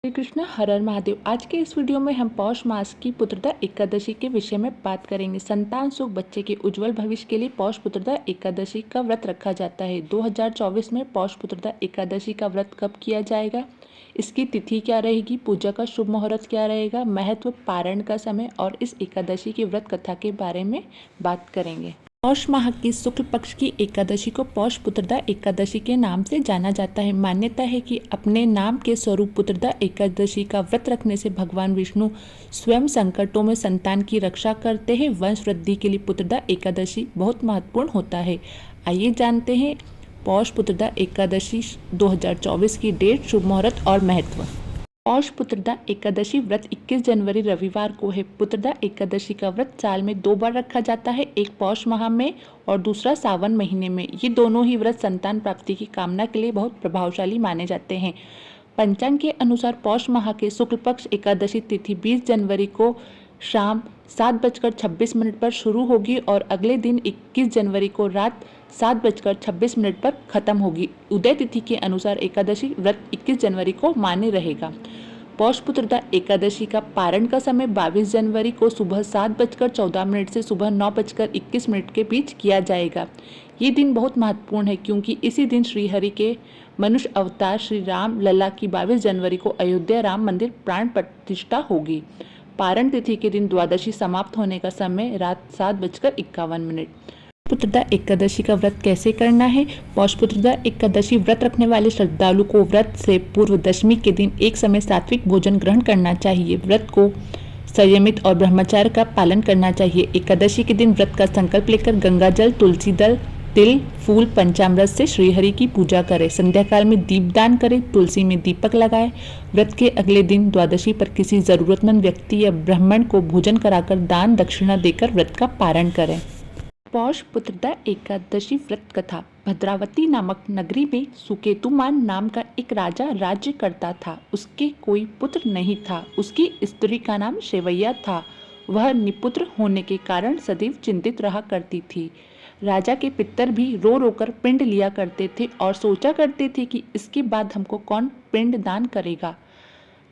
श्री कृष्ण हर हर महादेव। आज के इस वीडियो में हम पौष मास की पुत्रदा एकादशी के विषय में बात करेंगे। संतान सुख, बच्चे के उज्जवल भविष्य के लिए पौष पुत्रदा एकादशी का व्रत रखा जाता है। 2024 में पौष पुत्रदा एकादशी का व्रत कब किया जाएगा, इसकी तिथि क्या रहेगी, पूजा का शुभ मुहूर्त क्या रहेगा, महत्व, पारण का समय और इस एकादशी की व्रत कथा के बारे में बात करेंगे। पौष माह की शुक्ल पक्ष की एकादशी को पौष पुत्रदा एकादशी के नाम से जाना जाता है। मान्यता है कि अपने नाम के स्वरूप पुत्रदा एकादशी का व्रत रखने से भगवान विष्णु स्वयं संकटों में संतान की रक्षा करते हैं। वंश वृद्धि के लिए पुत्रदा एकादशी बहुत महत्वपूर्ण होता है। आइए जानते हैं पौष पुत्रदा एकादशी 2024 की डेट, शुभ मुहूर्त और महत्व। पौष पुत्रदा एकादशी व्रत 21 जनवरी रविवार को है। पुत्रदा एकादशी का व्रत साल में 2 बार रखा जाता है, एक पौष माह में और दूसरा सावन महीने में। ये दोनों ही व्रत संतान प्राप्ति की कामना के लिए बहुत प्रभावशाली माने जाते हैं। पंचांग के अनुसार पौष माह के शुक्ल पक्ष एकादशी तिथि 20 जनवरी को शाम 7:26 पर शुरू होगी और अगले दिन 21 जनवरी को रात 7:26 पर खत्म होगी। उदय तिथि के अनुसार एकादशी व्रत 21 जनवरी को मान्य रहेगा। पौष पुत्रदा एकादशी का पारण का समय 22 जनवरी को सुबह 7:14 से सुबह 9:21 के बीच किया जाएगा। ये दिन बहुत महत्वपूर्ण है क्योंकि इसी दिन श्रीहरि के मनुष्य अवतार श्री राम लला की 22 जनवरी को अयोध्या राम मंदिर प्राण प्रतिष्ठा होगी। पारण तिथि के दिन द्वादशी समाप्त होने का समय रात 7:51। पुत्रदा एकादशी का व्रत कैसे करना है। पौष पुत्रदा एकादशी व्रत रखने वाले श्रद्धालु को व्रत से पूर्व दशमी के दिन एक समय सात्विक भोजन ग्रहण करना चाहिए। व्रत को संयमित और ब्रह्मचर्य का पालन करना चाहिए। एकादशी के दिन व्रत का संकल्प लेकर गंगा जल, तुलसी दल, तिल, फूल, पंचामृत से श्रीहरि की पूजा करें। संध्या काल में दीपदान करें, तुलसी में दीपक लगाएं। व्रत के अगले दिन द्वादशी पर किसी जरूरतमंद व्यक्ति या ब्राह्मण को भोजन कराकर दान दक्षिणा देकर व्रत का पारण करें। पौष पुत्रदा एकादशी व्रत कथा। भद्रावती नामक नगरी में सुकेतुमान नाम का एक राजा राज्य करता था। उसके कोई पुत्र नहीं था। उसकी स्त्री का नाम शेवैया था। वह निपुत्र होने के कारण सदैव चिंतित रहा करती थी। राजा के पितर भी रो रो कर पिंड लिया करते थे और सोचा करते थे कि इसके बाद हमको कौन पिंड दान करेगा।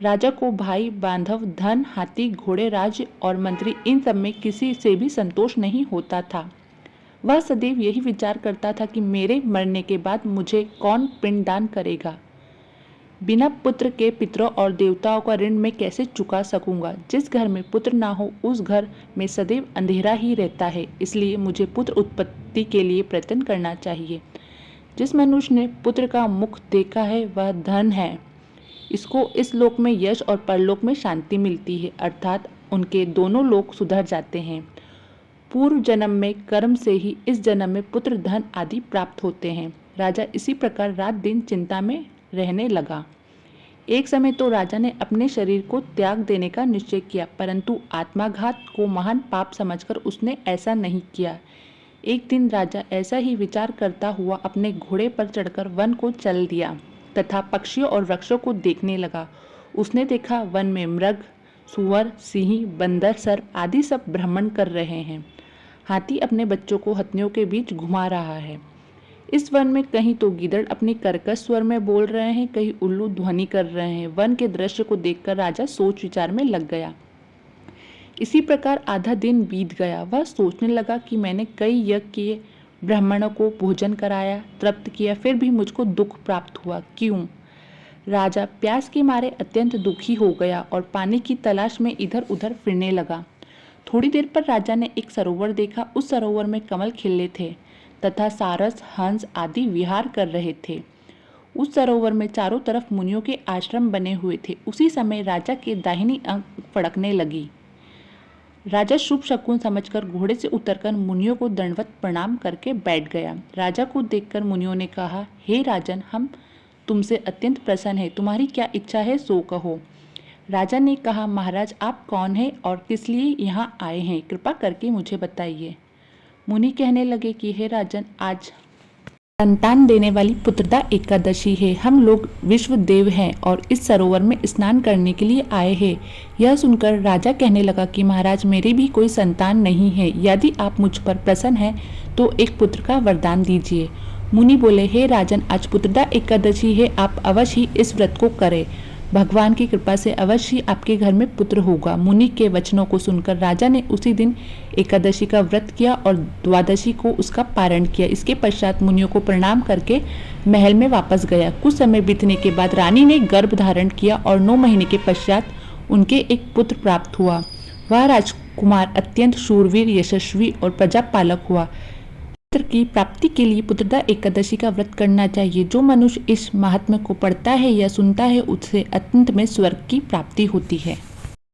राजा को भाई, बांधव, धन, हाथी, घोड़े, राज्य और मंत्री, इन सब में किसी से भी संतोष नहीं होता था। वह सदैव यही विचार करता था कि मेरे मरने के बाद मुझे कौन पिंड दान करेगा। बिना पुत्र के पितरों और देवताओं का ऋण मैं कैसे चुका सकूंगा। जिस घर में पुत्र ना हो उस घर में सदैव अंधेरा ही रहता है। इसलिए मुझे पुत्र उत्पत्ति के लिए प्रयत्न करना चाहिए। जिस मनुष्य ने पुत्र का मुख देखा है वह धन है। इसको इस लोक में यश और परलोक में शांति मिलती है, अर्थात उनके दोनों लोक सुधर जाते हैं। पूर्व जन्म में कर्म से ही इस जन्म में पुत्र, धन आदि प्राप्त होते हैं। राजा इसी प्रकार रात दिन चिंता में रहने लगा। एक समय तो राजा ने अपने शरीर को त्याग देने का निश्चय किया, परंतु आत्माघात को महान पाप समझकर उसने ऐसा नहीं किया। एक दिन राजा ऐसा ही विचार करता हुआ अपने घोड़े पर चढ़कर वन को चल दिया तथा पक्षियों और वृक्षों को देखने लगा। उसने देखा वन में मृग, सुअर, सिंह, बंदर, सर्प आदि सब भ्रमण कर रहे हैं। हाथी अपने बच्चों को हथनियों के बीच घुमा रहा है। इस वन में कहीं तो गीदड़ अपनी कर्कश स्वर में बोल रहे हैं, कहीं उल्लू ध्वनि कर रहे हैं। वन के दृश्य को देखकर राजा सोच विचार में लग गया। इसी प्रकार आधा दिन बीत गया। वह सोचने लगा कि मैंने कई यज्ञ किए, ब्राह्मणों को भोजन कराया, तृप्त किया, फिर भी मुझको दुख प्राप्त हुआ, क्यों। राजा प्यास के मारे अत्यंत दुखी हो गया और पानी की तलाश में इधर उधर फिरने लगा। थोड़ी देर पर राजा ने एक सरोवर देखा। उस सरोवर में कमल खिले थे तथा सारस, हंस आदि विहार कर रहे थे। उस सरोवर में चारों तरफ मुनियों के आश्रम बने हुए थे। उसी समय राजा के दाहिनी आंख फड़कने लगी। राजा शुभ शकुन समझकर घोड़े से उतरकर मुनियों को दंडवत प्रणाम करके बैठ गया। राजा को देखकर मुनियों ने कहा, हे राजन, हम तुमसे अत्यंत प्रसन्न हैं। तुम्हारी क्या इच्छा है सो कहो। राजा ने कहा, महाराज, आप कौन हैं और किस लिए यहाँ आए हैं, कृपा करके मुझे बताइए। मुनि कहने लगे कि हे राजन, आज संतान देने वाली पुत्रदा एकादशी है। हम लोग विश्व देव हैं और इस सरोवर में स्नान करने के लिए आए हैं। यह सुनकर राजा कहने लगा कि महाराज, मेरी भी कोई संतान नहीं है। यदि आप मुझ पर प्रसन्न हैं तो एक पुत्र का वरदान दीजिए। मुनि बोले, हे राजन, आज पुत्रदा एकादशी है, आप अवश्य ही इस व्रत को करें। भगवान की कृपा से अवश्य ही आपके घर में पुत्र होगा। मुनि के वचनों को सुनकर राजा ने उसी दिन एकादशी का व्रत किया और द्वादशी को उसका पारण किया। इसके पश्चात मुनियों को प्रणाम करके महल में वापस गया। कुछ समय बीतने के बाद रानी ने गर्भ धारण किया और 9 महीने के पश्चात उनके एक पुत्र प्राप्त हुआ। वह राजकुमार अत्यंत शूरवीर, यशस्वी और प्रजापालक हुआ। पुत्र की प्राप्ति के लिए पुत्रदा एकादशी का व्रत करना चाहिए। जो मनुष्य इस महात्म्य को पढ़ता है या सुनता है, उससे अंत में स्वर्ग की प्राप्ति होती है।